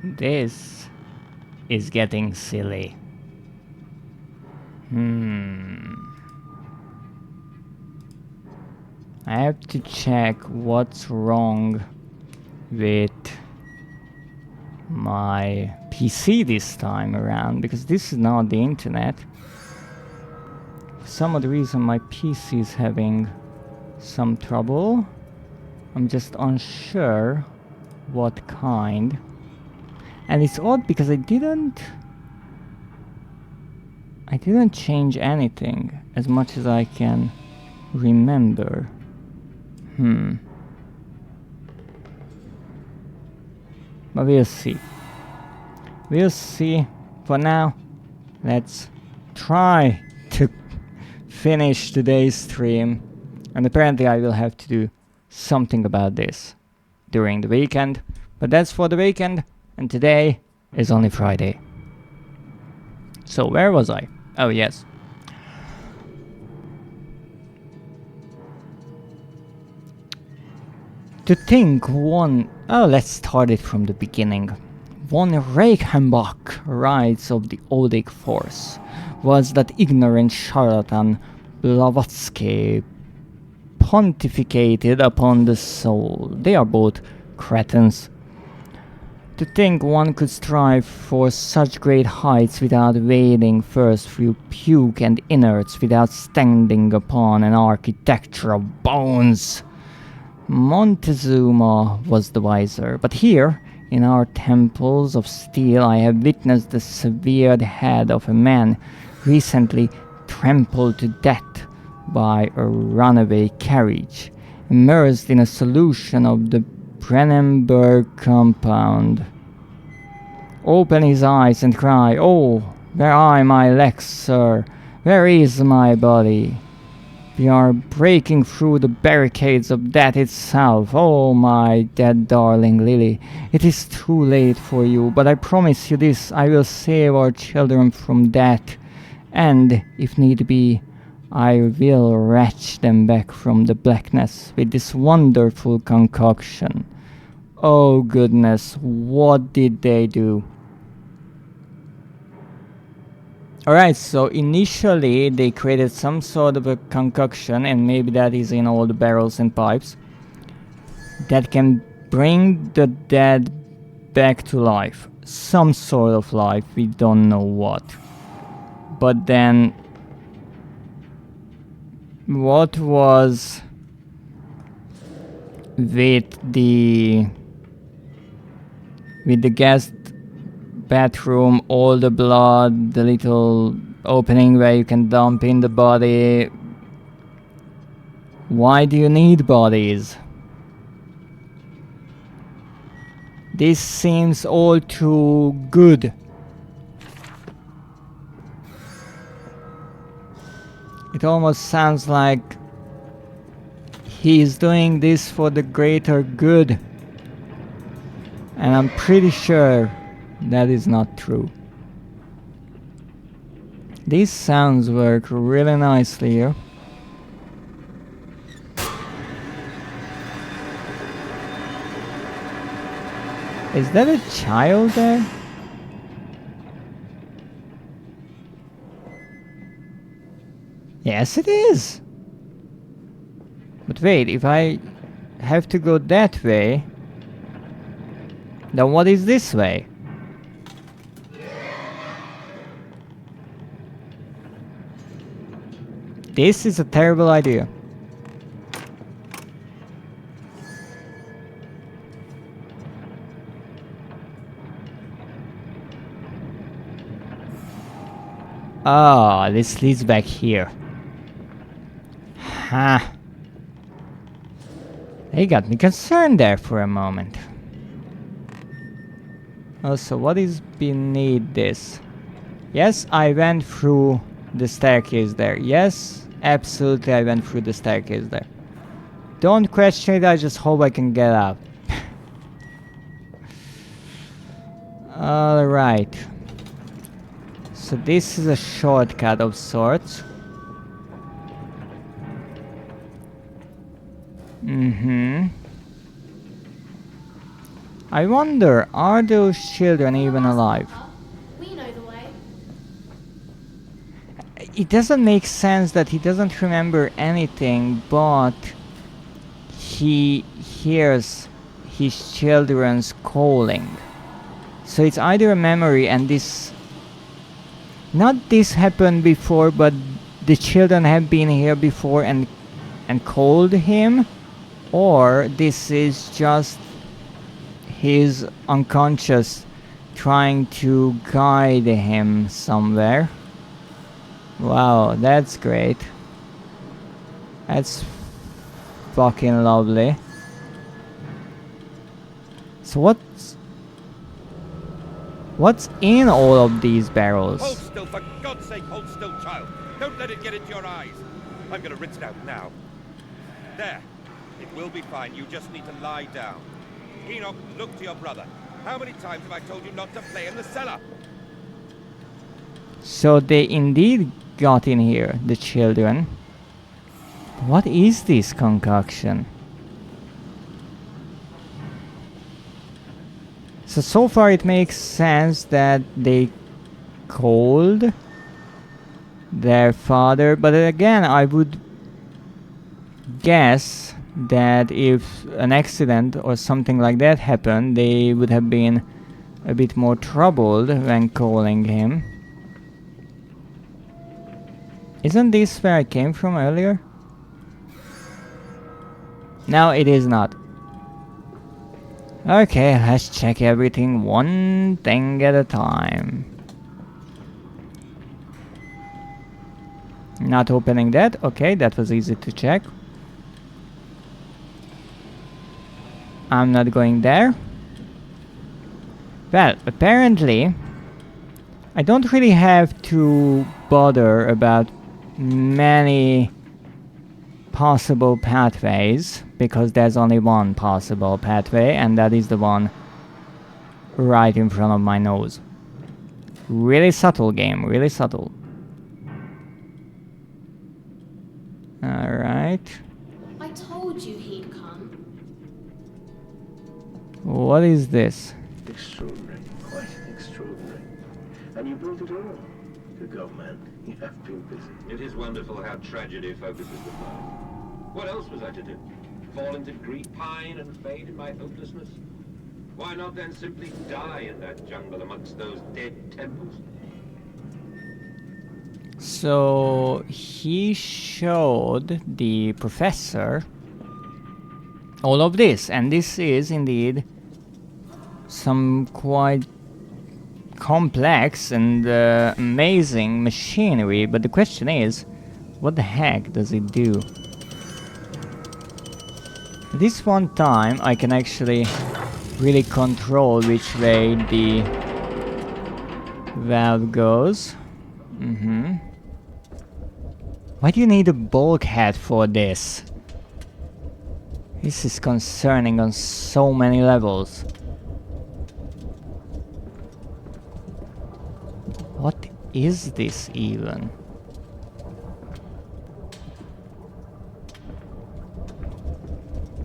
This is getting silly. I have to check what's wrong with my PC this time around, because this is not the internet. For some odd reason my PC is having some trouble. I'm just unsure what kind. And it's odd because I didn't change anything as much as I can remember. But we'll see. We'll see. For now, let's try to finish today's stream. And apparently I will have to do something about this during the weekend. But that's for the weekend, and today is only Friday. So where was I? Oh yes. To think one... Oh, let's start it from the beginning. One Reichenbach writes of the Odic force was that ignorant charlatan Blavatsky pontificated upon the soul. They are both cretins. To think one could strive for such great heights without wading first through puke and innards, without standing upon an architecture of bones. Montezuma was the wiser, but here, in our temples of steel, I have witnessed the severed head of a man recently trampled to death by a runaway carriage, immersed in a solution of the Brennenburg compound. Open his eyes and cry, "Oh, where are my legs, sir? Where is my body? We are breaking through the barricades of death itself. Oh, my dead darling Lily, it is too late for you, but I promise you this, I will save our children from death, and, if need be, I will wrench them back from the blackness with this wonderful concoction." Oh goodness, what did they do? Alright, so initially they created some sort of a concoction, and maybe that is in all the barrels and pipes, that can bring the dead back to life. Some sort of life, we don't know what. But then, what was with the guest bathroom, all the blood, the little opening where you can dump in the body? Why do you need bodies? This seems all too good. It almost sounds like he's doing this for the greater good. And I'm pretty sure that is not true. These sounds work really nicely here. Is that a child there? Yes, it is. But wait, if I have to go that way, then what is this way? This is a terrible idea. Ah, this leads back here. Ha! They got me concerned there for a moment. Also, what is beneath this? Yes, I went through the staircase there. Yes, absolutely I went through the staircase there. Don't question it, I just hope I can get out. Alright. So this is a shortcut of sorts. I wonder, are those children even alive? We know the way. It doesn't make sense that he doesn't remember anything, but he hears his children's calling. So it's either a memory and this... Not this happened before, but the children have been here before and called him, or this is just his unconscious trying to guide him somewhere. Wow, that's great. That's fucking lovely. So what's in all of these barrels? Hold still, for God's sake, hold still, child. Don't let it get into your eyes. I'm gonna rinse it out now. There. It will be fine. You just need to lie down. Enoch, look to your brother. How many times have I told you not to play in the cellar? So they indeed got in here, the children. What is this concoction? So far it makes sense that they called their father, but again I would guess that if an accident or something like that happened, they would have been a bit more troubled when calling him. Isn't this where I came from earlier? No, it is not. Okay, let's check everything one thing at a time. Not opening that. Okay, that was easy to check. I'm not going there. Well, apparently I don't really have to bother about many possible pathways, because there's only one possible pathway, and that is the one right in front of my nose. Really subtle game, really subtle. Alright. I told you he'd come. What is this? Extraordinary, quite extraordinary. And you brought it all. Good go, man. You have been busy. It is wonderful how tragedy focuses the mind. What else was I to do? Fall into grief, pine, and fade in my hopelessness? Why not then simply die in that jungle amongst those dead temples? So he showed the professor all of this, and this is indeed some quite complex and amazing machinery, but the question is, what the heck does it do? This one time I can actually really control which way the valve goes. Why do you need a bulkhead for this? This is concerning on so many levels. What is this even?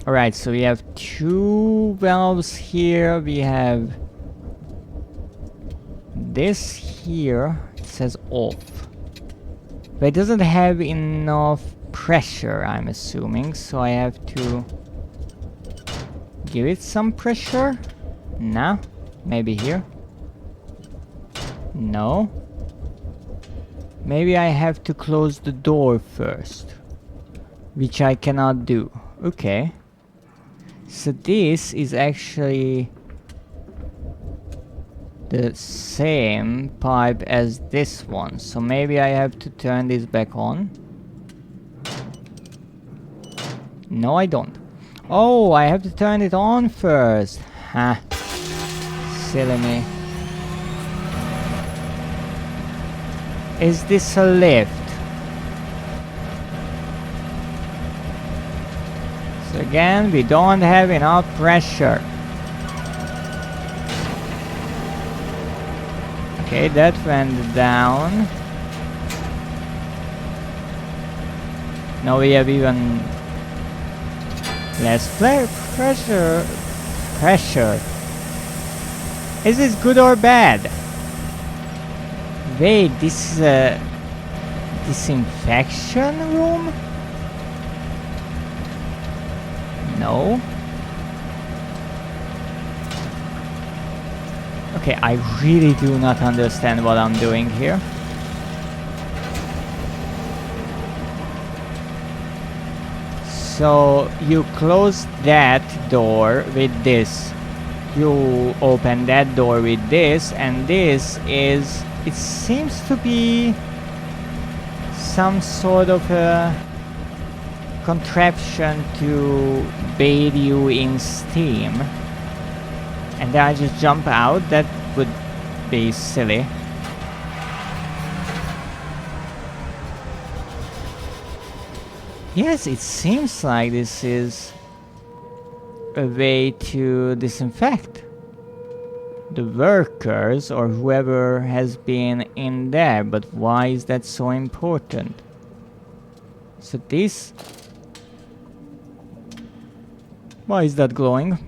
Alright, so we have two valves here. We have this here. It says off. But it doesn't have enough pressure, I'm assuming. So I have to give it some pressure. No? Maybe here? No? Maybe I have to close the door first, which I cannot do. Okay. So this is actually the same pipe as this one. So maybe I have to turn this back on. No, I don't. Oh, I have to turn it on first. Ha. Silly me. Is this a lift? So again, we don't have enough pressure. Okay, that went down. Now we have even less pressure. Is this good or bad? Wait, this is a disinfection room? No. Okay, I really do not understand what I'm doing here. So you close that door with this. You open that door with this, and this is... it seems to be some sort of a contraption to bathe you in steam. And then I just jump out. That would be silly. Yes, it seems like this is a way to disinfect the workers or whoever has been in there. But why is that so important? So this... why is that glowing?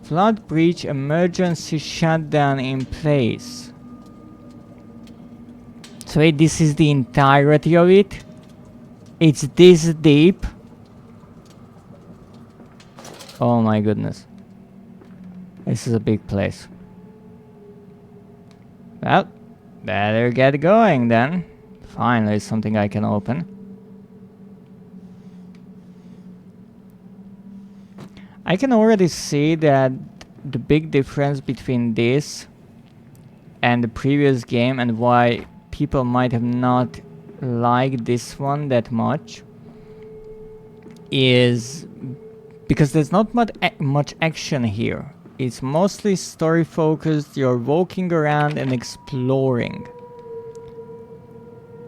Flood breach emergency shutdown in place. So wait, this is the entirety of it? It's this deep? Oh my goodness. This is a big place. Well, better get going then. Finally, something I can open. I can already see that the big difference between this and the previous game, and why people might have not liked this one that much, is because there's not much action here. It's mostly story focused. You're walking around and exploring.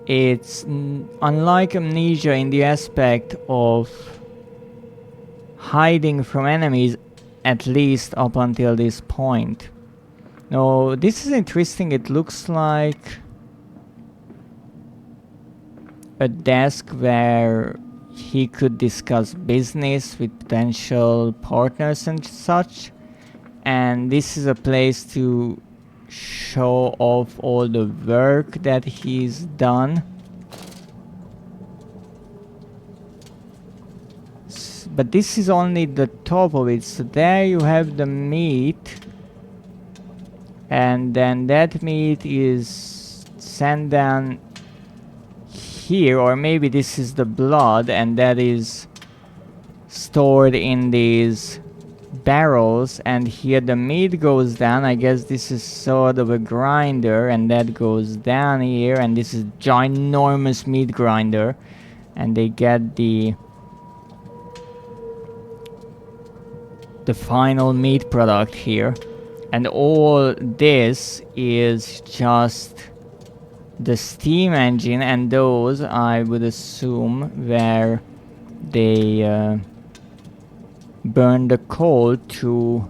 It's unlike Amnesia in the aspect of hiding from enemies, at least up until this point. No, this is interesting. It looks like a desk where he could discuss business with potential partners and such. And this is a place to show off all the work that he's done. But this is only the top of it. So there you have the meat. And then that meat is sent down here. Or maybe this is the blood, and that is stored in these barrels. And here the meat goes down. I guess this is sort of a grinder, and that goes down here. And this is ginormous meat grinder. And they get the final meat product here. And all this is just the steam engine, and those I would assume where they burn the coal to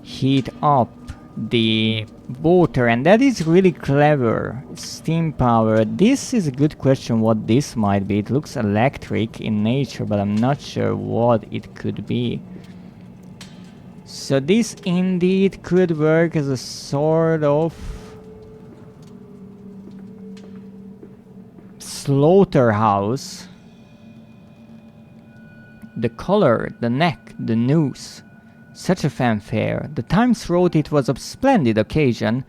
heat up the water. And that is really clever. Steam power. This is a good question what this might be. It looks electric in nature, but I'm not sure what it could be. So this indeed could work as a sort of slaughterhouse. The collar, the neck, the noose. Such a fanfare. The Times wrote it was a splendid occasion.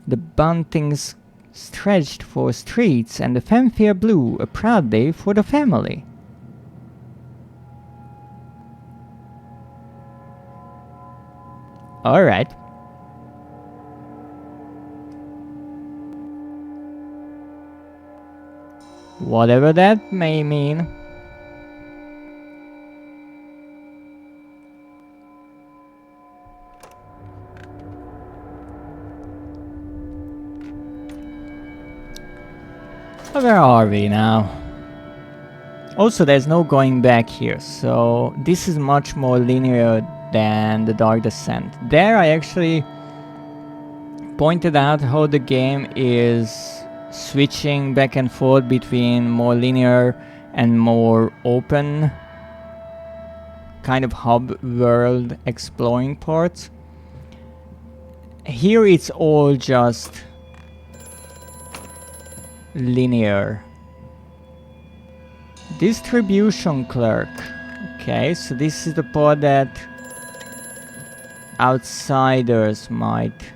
The buntings stretched for streets, and the fanfare blew, a proud day for the family. Alright. Whatever that may mean. Where are we now? Also, there's no going back here, so this is much more linear than the Dark Descent. There I actually pointed out how the game is switching back and forth between more linear and more open kind of hub world exploring parts. Here it's all just linear. Distribution clerk. Okay, so this is the part that outsiders might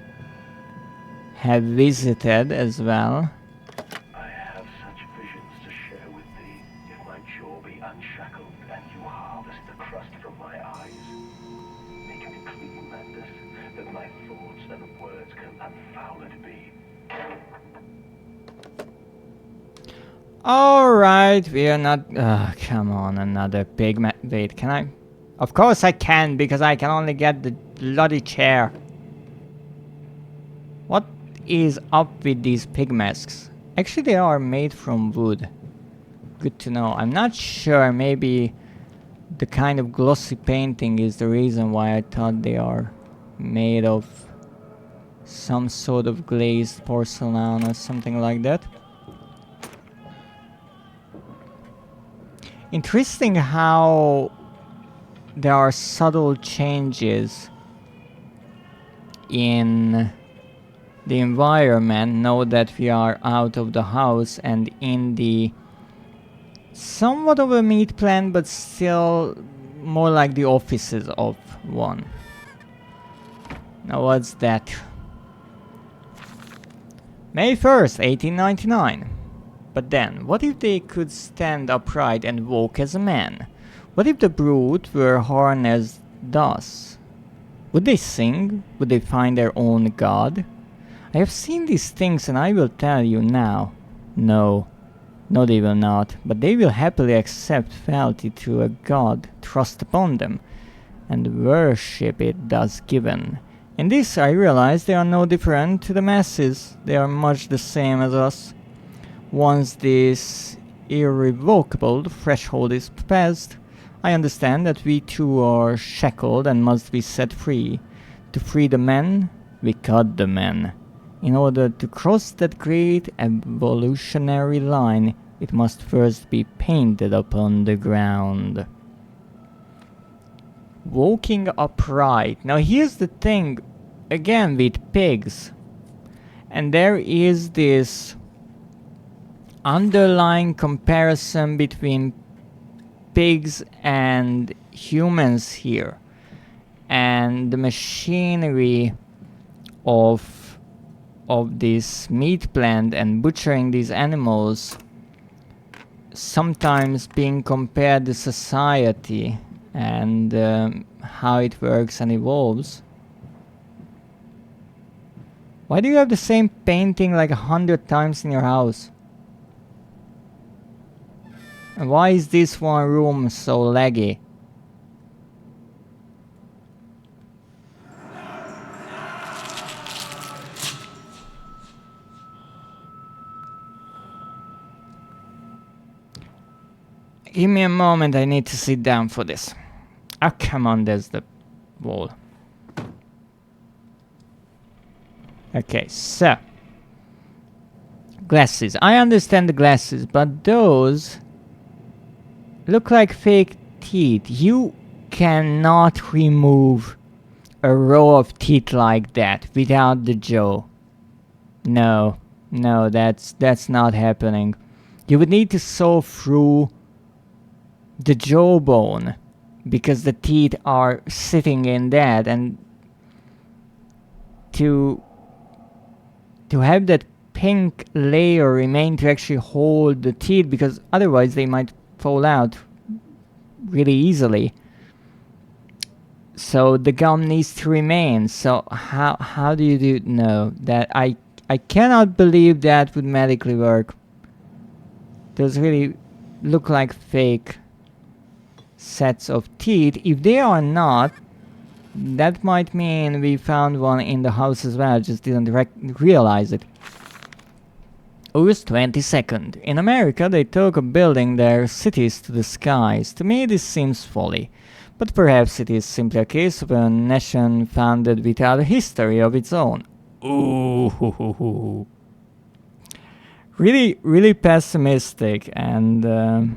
have visited as well. I have such visions to share with thee. If my jaw be unshackled and you harvest the crust from my eyes, make me clean, madness, that my thoughts and words can unfouled be. Alright, we are not... come on, another pig wait, can I? Of course I can, because I can only get the bloody chair. What is up with these pig masks? Actually, they are made from wood. Good to know. I'm not sure, maybe the kind of glossy painting is the reason why I thought they are made of some sort of glazed porcelain or something like that. Interesting how there are subtle changes in the environment now that we are out of the house and in the somewhat of a meat plant, but still more like the offices of one. Now what's that? May 1st, 1899. But then, what if they could stand upright and walk as a man? What if the brute were harnessed thus? Would they sing? Would they find their own god? I have seen these things and I will tell you now. No, they will not, but they will happily accept fealty to a god thrust upon them, and worship it thus given. In this I realize they are no different to the masses, they are much the same as us. Once this irrevocable threshold is passed, I understand that we too are shackled and must be set free. To free the men, we cut the men. In order to cross that great evolutionary line, it must first be painted upon the ground. Walking upright. Now here's the thing, again with pigs. And there is this underlying comparison between pigs and humans here, and the machinery of this meat plant and butchering these animals sometimes being compared to society and how it works and evolves. Why do you have the same painting like 100 times in your house? And why is this one room so laggy? Give me a moment, I need to sit down for this. Ah, come on, there's the wall. Okay, so. Glasses. I understand the glasses, but those look like fake teeth. You cannot remove a row of teeth like that without the jaw. No, that's not happening. You would need to saw through the jawbone because the teeth are sitting in that, and to have that pink layer remain to actually hold the teeth, because otherwise they might fall out really easily. So the gum needs to remain. So how do you do? No, that I cannot believe that would medically work. Those really look like fake sets of teeth. If they are not, that might mean we found one in the house as well, just didn't realize it. August 22nd. In America, they talk of building their cities to the skies. To me, this seems folly. But perhaps it is simply a case of a nation founded without a history of its own. Ooh. Really pessimistic and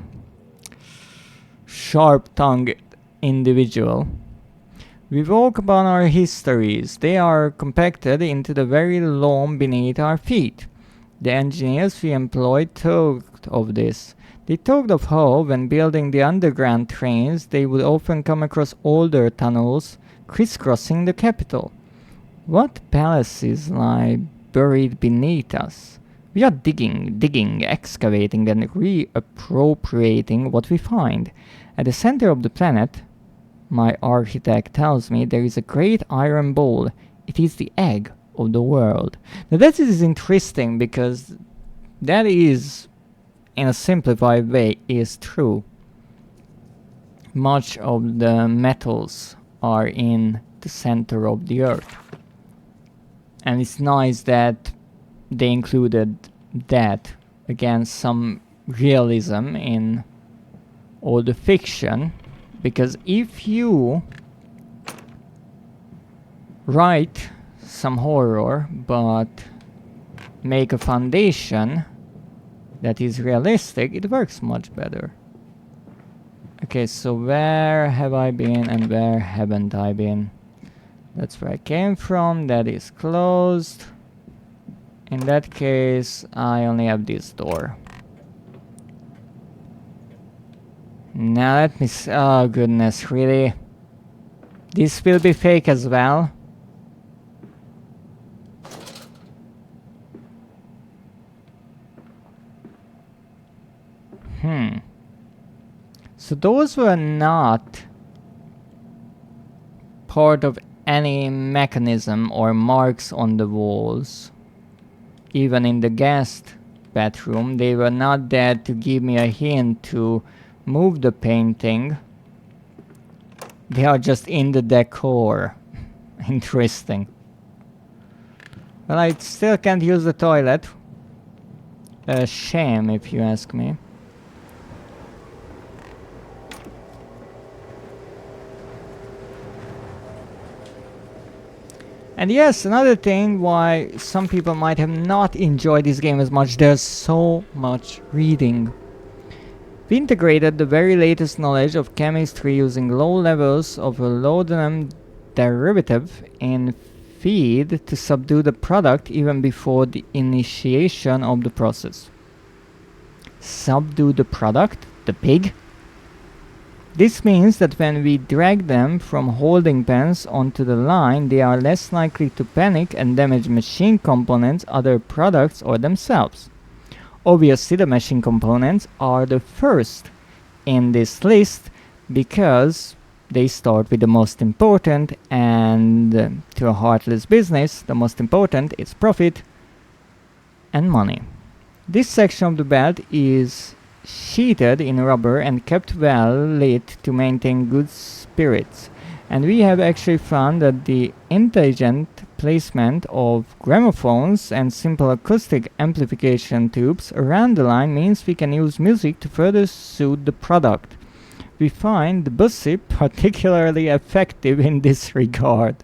sharp-tongued individual. We walk upon our histories. They are compacted into the very loam beneath our feet. The engineers we employed talked of this. They talked of how, when building the underground trains, they would often come across older tunnels crisscrossing the capital. What palaces lie buried beneath us? We are digging, excavating, and reappropriating what we find. At the center of the planet, my architect tells me, there is a great iron bowl. It is the egg of the world. Now that is interesting because that is, in a simplified way, is true. Much of the metals are in the center of the earth. And it's nice that they included that, again, some realism in all the fiction, because if you write some horror but make a foundation that is realistic, it works much better. Okay, so where have I been and where haven't I been? That's where I came from. That is closed. In that case, I only have this door. Now let me oh goodness, really? This will be fake as well? So those were not part of any mechanism or marks on the walls. Even in the guest bathroom, they were not there to give me a hint to move the painting. They are just in the decor. Interesting. Well, I still can't use the toilet. A shame, if you ask me. And yes, another thing why some people might have not enjoyed this game as much, there's so much reading. We integrated the very latest knowledge of chemistry using low levels of a laudanum derivative in feed to subdue the product even before the initiation of the process. Subdue the product? The pig? This means that when we drag them from holding pens onto the line, they are less likely to panic and damage machine components, other products, or themselves. Obviously, the machine components are the first in this list because they start with the most important, and to a heartless business, the most important is profit and money. This section of the belt is sheeted in rubber and kept well lit to maintain good spirits. And we have actually found that the intelligent placement of gramophones and simple acoustic amplification tubes around the line means we can use music to further suit the product. We find the bussy particularly effective in this regard.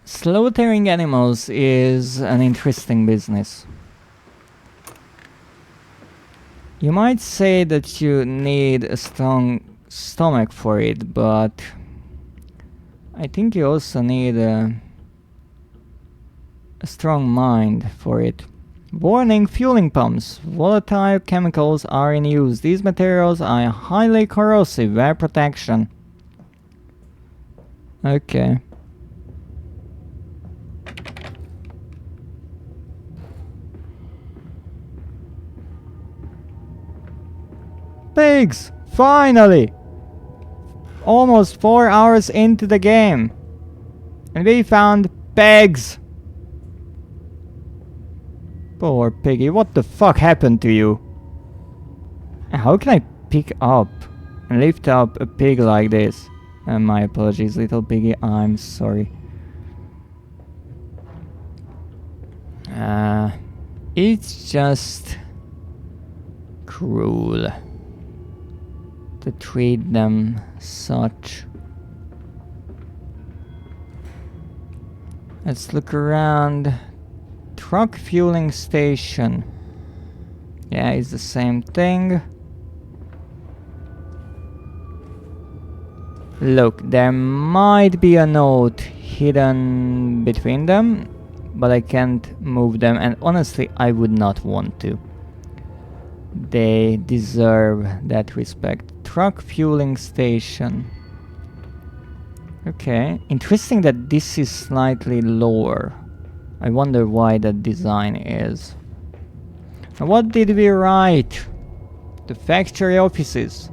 Slaughtering animals is an interesting business. You might say that you need a strong stomach for it, but I think you also need a strong mind for it. Warning: fueling pumps. Volatile chemicals are in use. These materials are highly corrosive. Wear protection. Okay. Pigs! Finally! Almost 4 hours into the game. And we found pigs! Poor piggy, what the fuck happened to you? How can I pick up and lift up a pig like this? My apologies, little piggy, I'm sorry. It's just cruel to treat them such. Let's look around. Truck fueling station. Yeah, it's the same thing. Look, there might be a note hidden between them, but I can't move them, and honestly I would not want to. They deserve that respect. Truck fueling station. Okay, interesting that this is slightly lower. I wonder why that design is. And what did we write? The factory offices.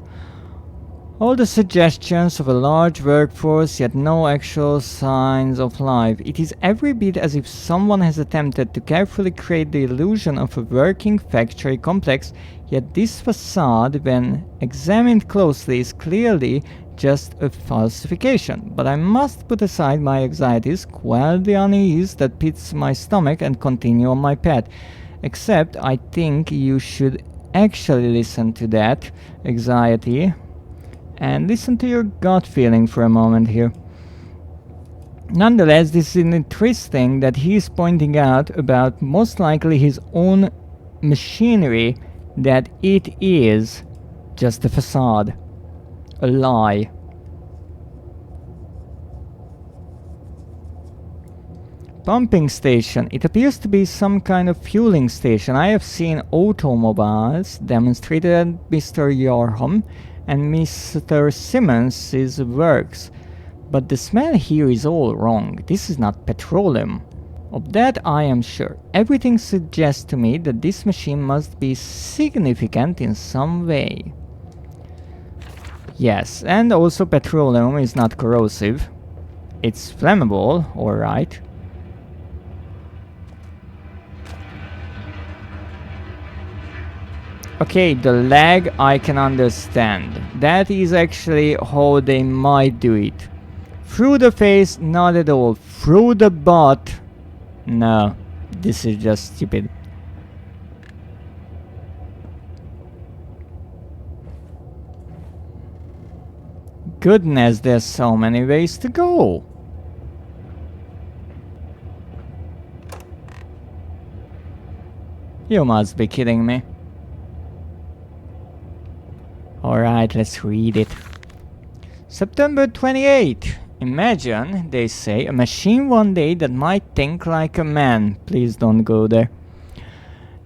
All the suggestions of a large workforce, yet no actual signs of life. It is every bit as if someone has attempted to carefully create the illusion of a working factory complex, yet this facade, when examined closely, is clearly just a falsification. But I must put aside my anxieties, quell the unease that pits my stomach, and continue on my path. Except, I think you should actually listen to that anxiety and listen to your gut feeling for a moment here. Nonetheless, this is interesting that he is pointing out about most likely his own machinery, that it is just a facade, a lie. Pumping station. It appears to be some kind of fueling station. I have seen automobiles demonstrated at Mr. Yarham and Mr. Simmons' works, but the smell here is all wrong. This is not petroleum. Of that I am sure. Everything suggests to me that this machine must be significant in some way. Yes, and also petroleum is not corrosive. It's flammable, alright. Okay, the lag I can understand. That is actually how they might do it. Through the face, not at all. Through the butt, no. This is just stupid. Goodness, there's so many ways to go. You must be kidding me. Alright, let's read it. September 28. Imagine, they say, a machine one day that might think like a man. Please don't go there.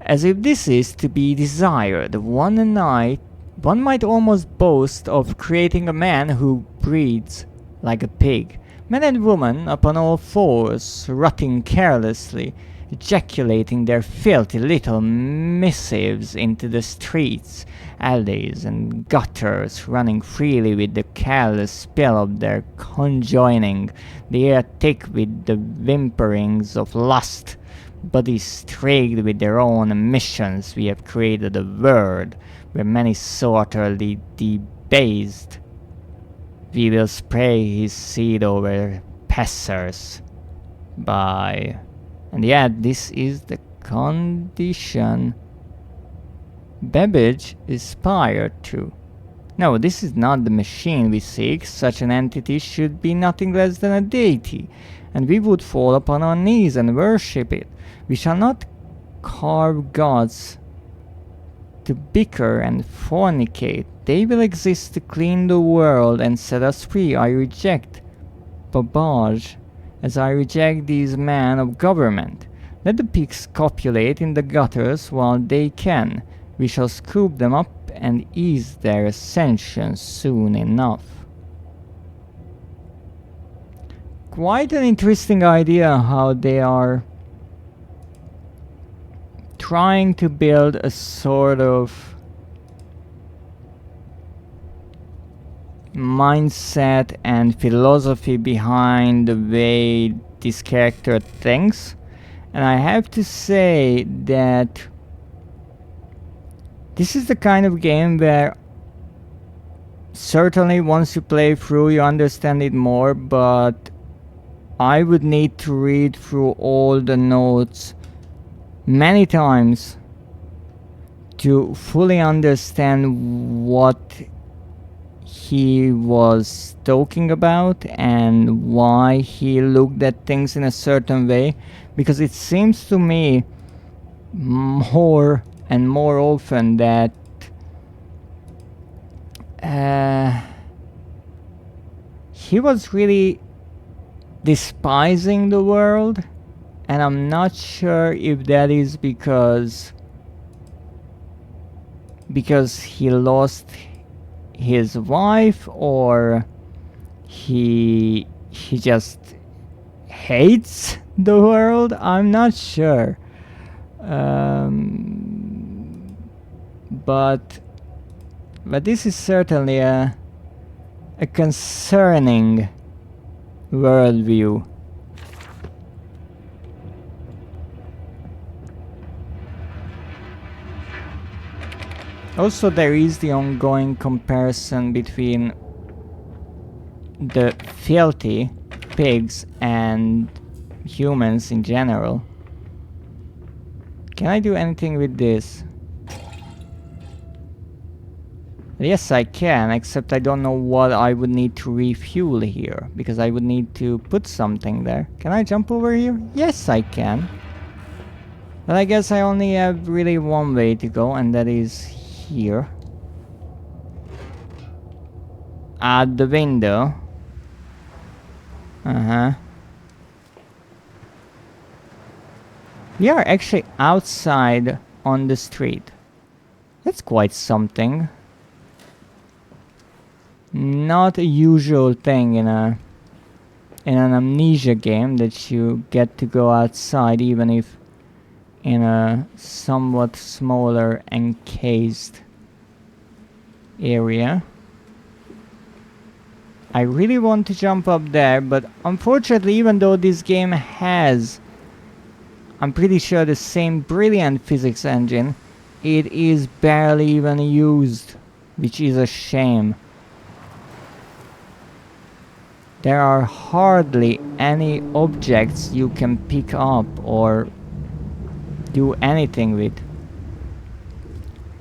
As if this is to be desired, one might almost boast of creating a man who breathes like a pig. Men and women upon all fours, rotting carelessly, ejaculating their filthy little missives into the streets, alleys and gutters, running freely with the careless spill of their conjoining, the air thick with the whimperings of lust, bodies streaked with their own emissions. We have created a world where many so utterly debased we will spray his seed over passers by. And yet, this is the condition Babbage aspired to. No, this is not the machine we seek. Such an entity should be nothing less than a deity, and we would fall upon our knees and worship it. We shall not carve gods to bicker and fornicate. They will exist to clean the world and set us free. I reject Babbage, as I reject these men of government. Let the pigs copulate in the gutters while they can. We shall scoop them up and ease their ascension soon enough. Quite an interesting idea how they are trying to build a sort of mindset and philosophy behind the way this character thinks. And I have to say that this is the kind of game where certainly once you play through you understand it more, but I would need to read through all the notes many times to fully understand what he was talking about and why he looked at things in a certain way, because it seems to me more and more often that he was really despising the world, and I'm not sure if that is because he lost his wife, or he just hates the world. I'm not sure. But this is certainly a concerning worldview. Also, there is the ongoing comparison between the filthy pigs and humans in general. Can I do anything with this? Yes, I can, except I don't know what I would need to refuel here, because I would need to put something there. Can I jump over here? Yes, I can. But I guess I only have really one way to go, and that is here. At the window. We are actually outside on the street. That's quite something. Not a usual thing in an Amnesia game, that you get to go outside even if in a somewhat smaller encased area. I really want to jump up there, but unfortunately, even though this game has, I'm pretty sure, the same brilliant physics engine, it is barely even used, which is a shame. There are hardly any objects you can pick up or do anything with.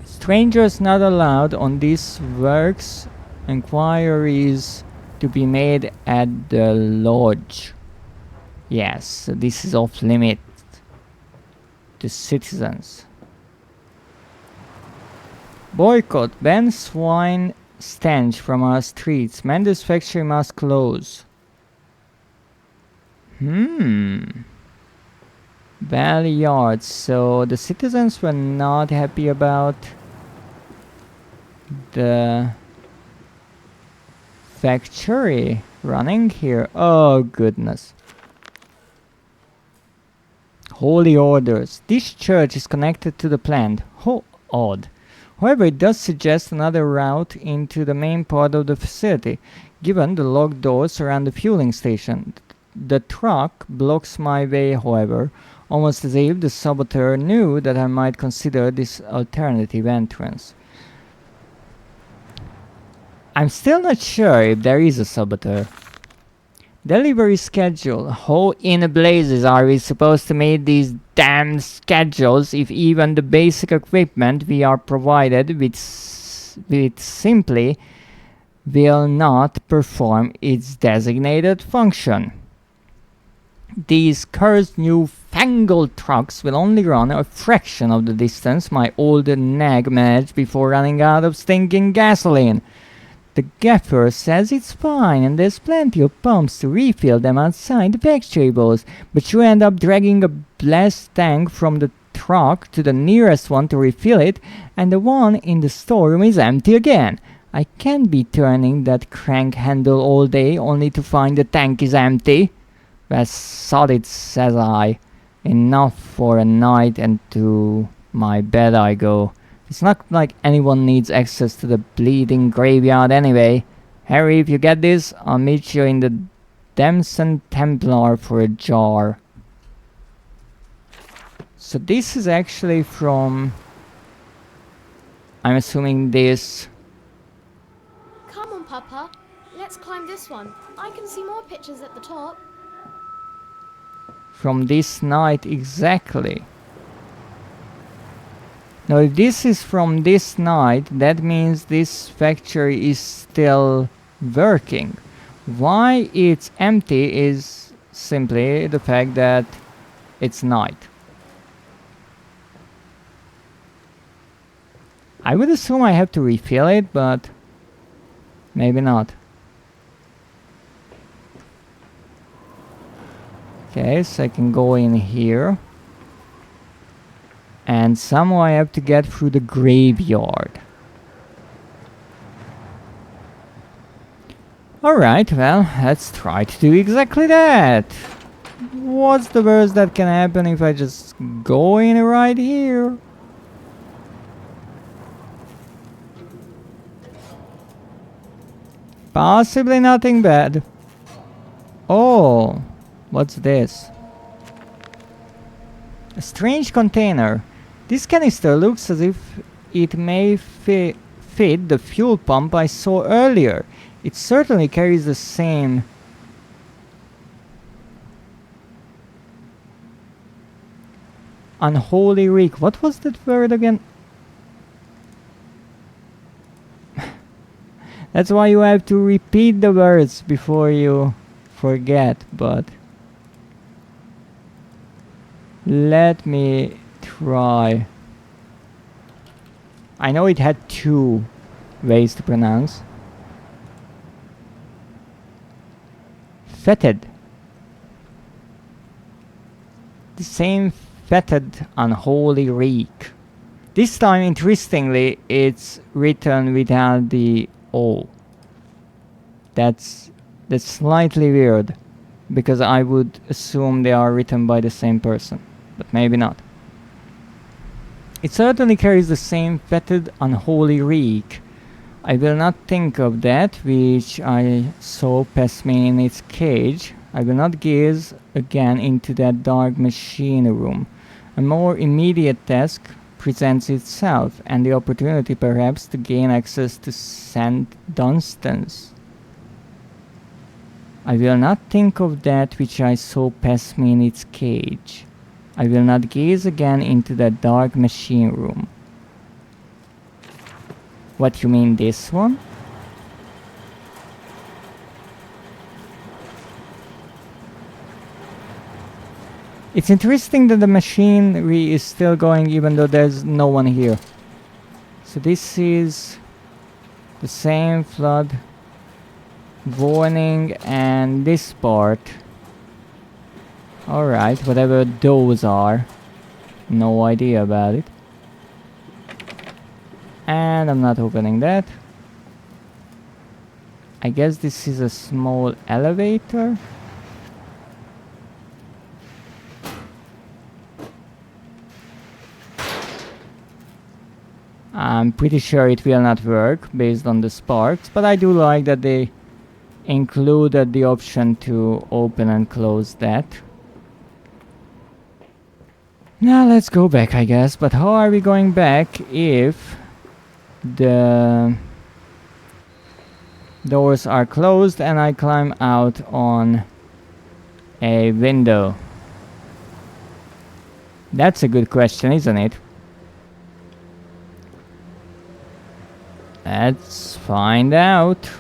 Strangers not allowed on these works. Inquiries to be made at the lodge. Yes, so this is off limit to citizens. Boycott. Ban swine stench from our streets. Mendes factory must close. Valley Yards. So the citizens were not happy about the factory running here. Oh goodness. Holy orders. This church is connected to the plant. How odd. However, it does suggest another route into the main part of the facility, given the locked doors around the fueling station. The truck blocks my way, however, almost as if the saboteur knew that I might consider this alternative entrance. I'm still not sure if there is a saboteur. Delivery schedule. How in blazes are we supposed to meet these damn schedules if even the basic equipment we are provided with simply will not perform its designated function? These cursed newfangled trucks will only run a fraction of the distance my old nag managed before running out of stinking gasoline. The gaffer says it's fine and there's plenty of pumps to refill them outside the factory walls, but you end up dragging a blessed tank from the truck to the nearest one to refill it, and the one in the storeroom is empty again. I can't be turning that crank handle all day only to find the tank is empty. Well, sod it, says I. Enough for a night, and to my bed I go. It's not like anyone needs access to the bleeding graveyard anyway. Harry, if you get this, I'll meet you in the Damson Templar for a jar. So this is actually from, I'm assuming this. Come on, Papa. Let's climb this one. I can see more pictures at the top. From this night exactly. Now if this is from this night, that means this factory is still working. Why it's empty is simply the fact that it's night. I would assume I have to refill it, but maybe not. Okay, so I can go in here. And somehow I have to get through the graveyard. Alright, well, let's try to do exactly that. What's the worst that can happen if I just go in right here? Possibly nothing bad. Oh, what's this? A strange container. This canister looks as if it may fit the fuel pump I saw earlier. It certainly carries the same unholy reek. What was that word again? That's why you have to repeat the words before you forget, but let me try. I know it had two ways to pronounce. Fetid. The same fetid unholy reek. This time, interestingly, it's written without the O. That's slightly weird, because I would assume they are written by the same person, but maybe not. It certainly carries the same fetid unholy reek. I will not think of that which I saw pass me in its cage. I will not gaze again into that dark machine room. A more immediate task presents itself, and the opportunity perhaps to gain access to St. Dunstan's. I will not think of that which I saw pass me in its cage. I will not gaze again into that dark machine room. What, you mean this one? It's interesting that the machinery is still going even though there's no one here. So this is the same flood warning, and this part. Alright, whatever those are. No idea about it. And I'm not opening that. I guess this is a small elevator. I'm pretty sure it will not work based on the sparks, but I do like that they included the option to open and close that. Now let's go back, I guess, but how are we going back if the doors are closed and I climb out on a window? That's a good question, isn't it? Let's find out.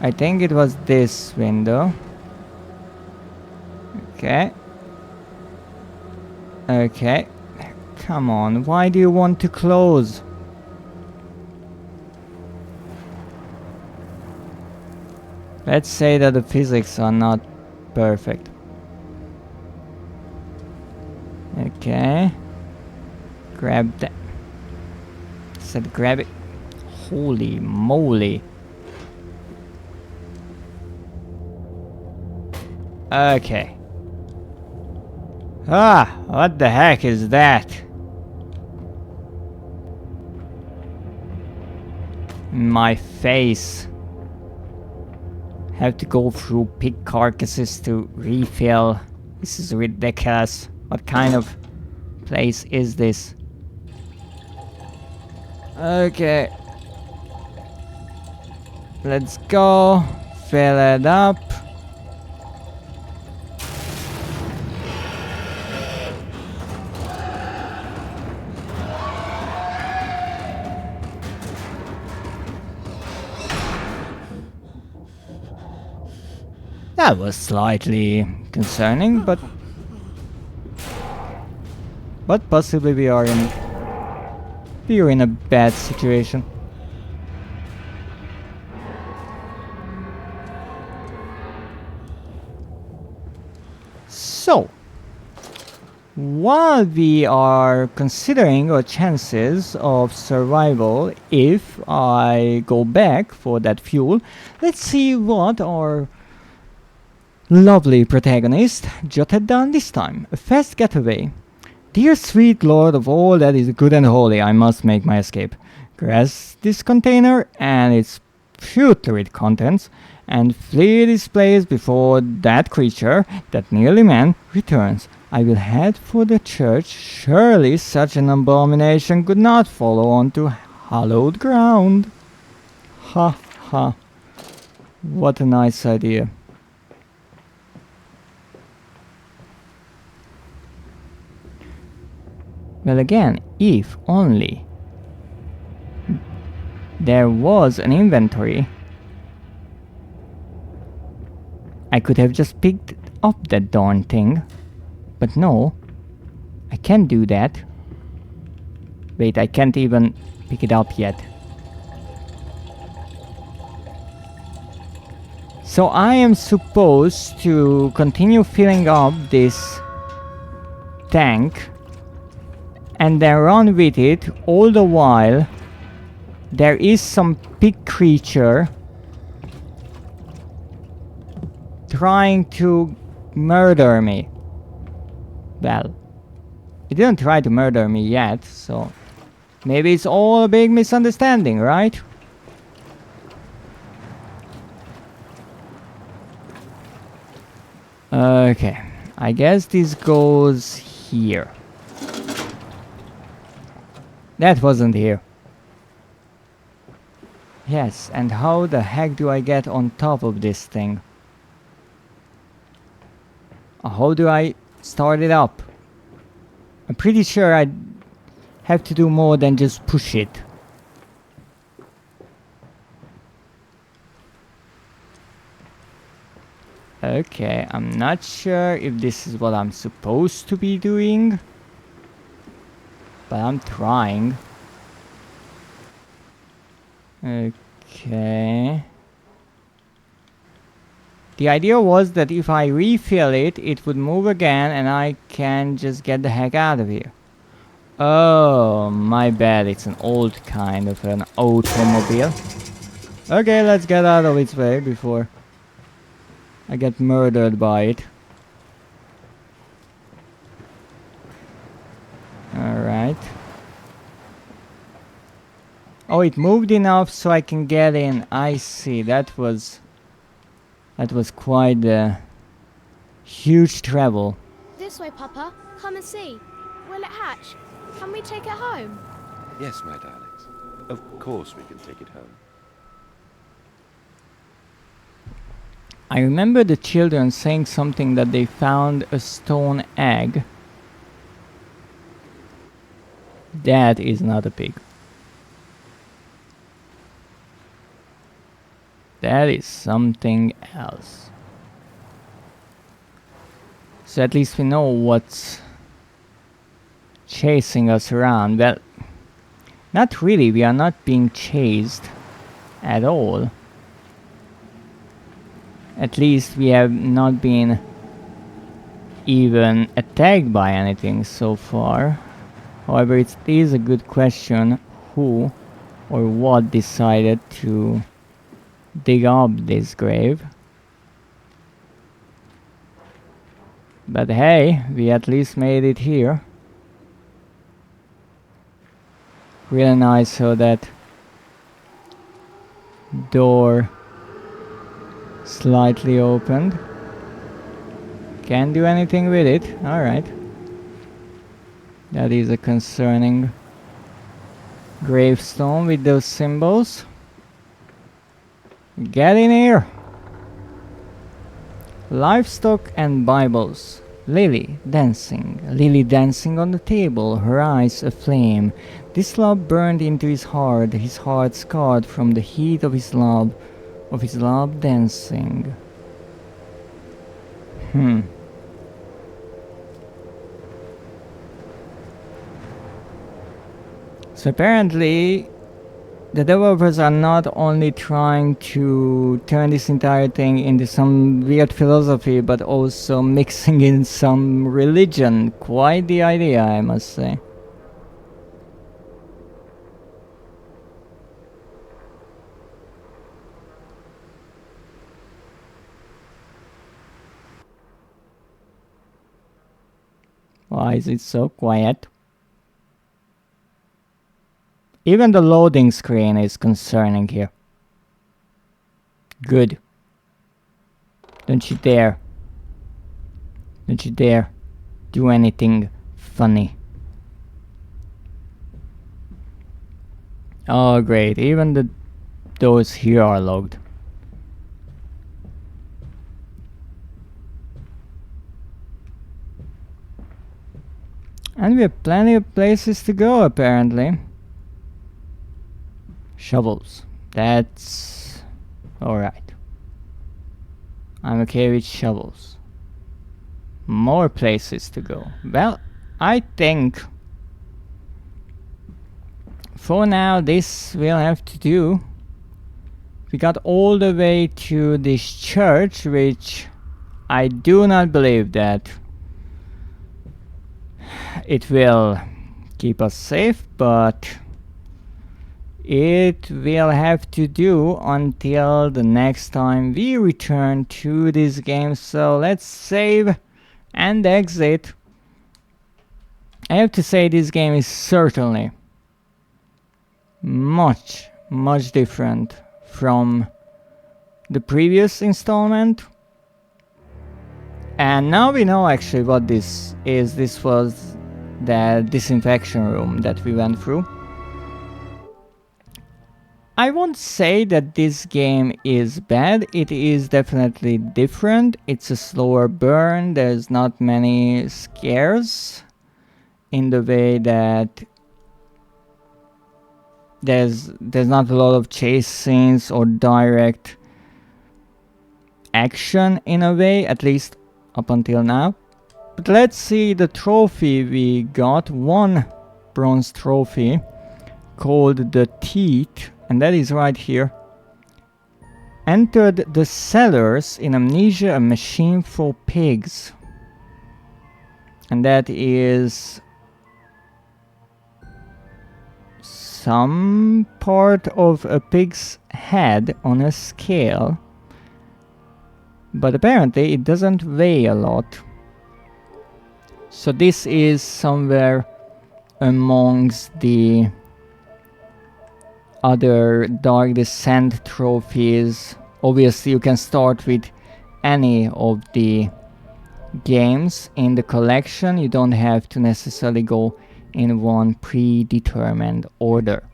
I think it was this window. Okay. Okay. Come on, why do you want to close? Let's say that the physics are not perfect. Okay. Grab that. Said grab it. Holy moly. Okay. Ah, what the heck is that? My face. Have to go through pig carcasses to refill. This is ridiculous. What kind of place is this? Okay. Let's go. Fill it up. That was slightly concerning, but possibly we are in a bad situation. So, while we are considering our chances of survival if I go back for that fuel, let's see what our lovely protagonist jotted down this time. A fast getaway. Dear sweet lord of all that is good and holy, I must make my escape. Grasp this container and its putrid contents, and flee this place before that creature, that nearly man, returns. I will head for the church. Surely such an abomination could not follow onto hallowed ground. Ha ha. What a nice idea. Well, again, if only there was an inventory, I could have just picked up that darn thing. But no, I can't do that. Wait, I can't even pick it up yet. So I am supposed to continue filling up this tank and then run with it all the while there is some pig creature trying to murder me. Well, it didn't try to murder me yet, so maybe it's all a big misunderstanding, right? Okay, I guess this goes here. That wasn't here. Yes, and how the heck do I get on top of this thing? How do I start it up? I'm pretty sure I have to do more than just push it. Okay, I'm not sure if this is what I'm supposed to be doing, but I'm trying. Okay. The idea was that if I refill it, it would move again and I can just get the heck out of here. Oh, my bad, it's an old kind of an automobile. Okay, let's get out of its way before I get murdered by it. Alright. Oh, it moved enough so I can get in. I see, that was quite a huge travel. This way, Papa. Come and see. Will it hatch? Can we take it home? Yes, my darlings. Of course we can take it home. I remember the children saying something that they found a stone egg. That is not a pig. That is something else. So at least we know what's chasing us around. Well, not really, we are not being chased at all. At least we have not been even attacked by anything so far. However, it is a good question who or what decided to dig up this grave. But hey, we at least made it here. Really nice how that door slightly opened. Can't do anything with it. Alright. That is a concerning gravestone with those symbols. Get in here! Livestock and Bibles. Lily dancing on the table, her eyes aflame. This love burned into his heart scarred from the heat of his love dancing. So apparently the developers are not only trying to turn this entire thing into some weird philosophy, but also mixing in some religion. Quite the idea, I must say. Why is it so quiet? Even the loading screen is concerning here. Good. Don't you dare. Don't you dare do anything funny. Oh great, even the doors here are locked. And we have plenty of places to go apparently. Shovels. That's alright. I'm okay with shovels. More places to go. Well, I think for now this will have to do. We got all the way to this church, which I do not believe that it will keep us safe, but it will have to do until the next time we return to this game. So let's save and exit. I have to say this game is certainly much different from the previous installment. And now we know actually what this is. This was the disinfection room that we went through. I won't say that this game is bad. It is definitely different. It's a slower burn. There's not many scares in the way that there's not a lot of chase scenes or direct action in a way, at least up until now. But let's see the trophy we got. One bronze trophy called the Teeth, and that is right here. Entered the cellars in Amnesia, a machine for pigs. And that is some part of a pig's head on a scale. But apparently it doesn't weigh a lot. So this is somewhere amongst the other Dark Descent trophies. Obviously you can start with any of the games in the collection. You don't have to necessarily go in one predetermined order.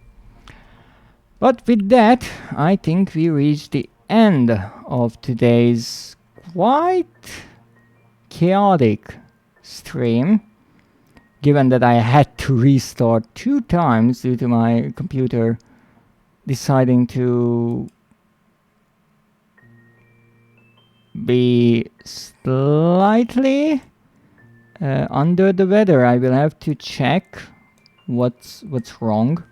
But with that, I think we reached the end of today's quite chaotic stream, given that I had to restart 2 times due to my computer deciding to be slightly under the weather. I will have to check what's wrong.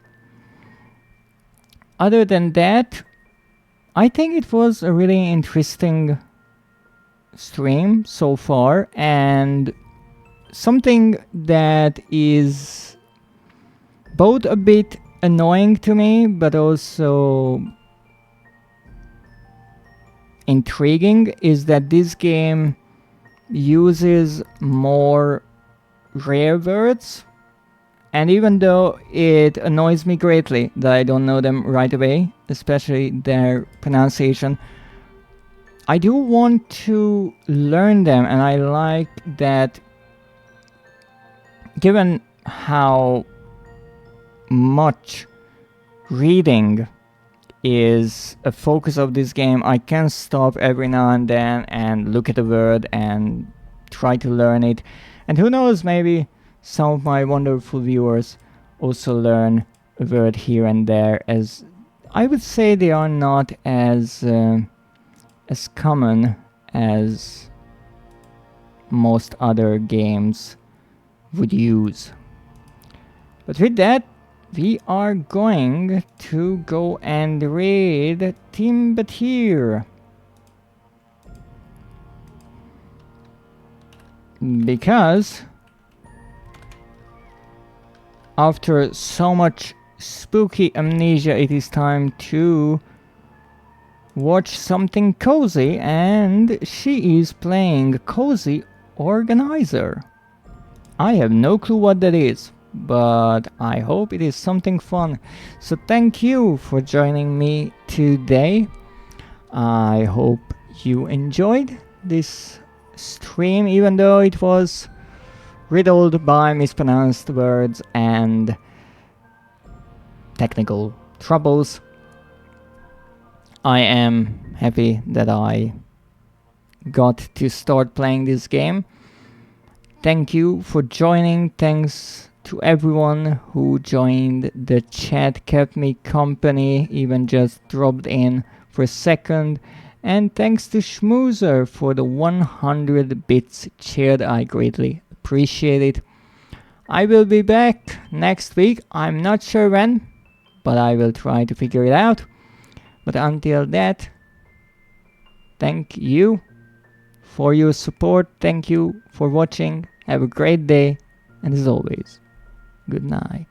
Other than that, I think it was a really interesting stream so far, and something that is both a bit annoying to me but also intriguing is that this game uses more rare words, and even though it annoys me greatly that I don't know them right away, especially their pronunciation, I do want to learn them, and I like that given how much reading is a focus of this game, I can stop every now and then and look at a word and try to learn it. And who knows, maybe some of my wonderful viewers also learn a word here and there, as I would say they are not as common as most other games would use. But with that, we are going to go and raid Team Batir. Because after so much spooky Amnesia, it is time to watch something cozy, and she is playing Cozy Organizer. I have no clue what that is, but I hope it is something fun. So thank you for joining me today. I hope you enjoyed this stream, even though it was riddled by mispronounced words and technical troubles. I am happy that I got to start playing this game. Thank you for joining. Thanks to everyone who joined the chat, kept me company, even just dropped in for a second. And thanks to Schmoozer for the 100 bits cheered. I greatly appreciate it. I will be back next week. I'm not sure when, but I will try to figure it out. But until that, thank you for your support. Thank you for watching. Have a great day. And as always, good night.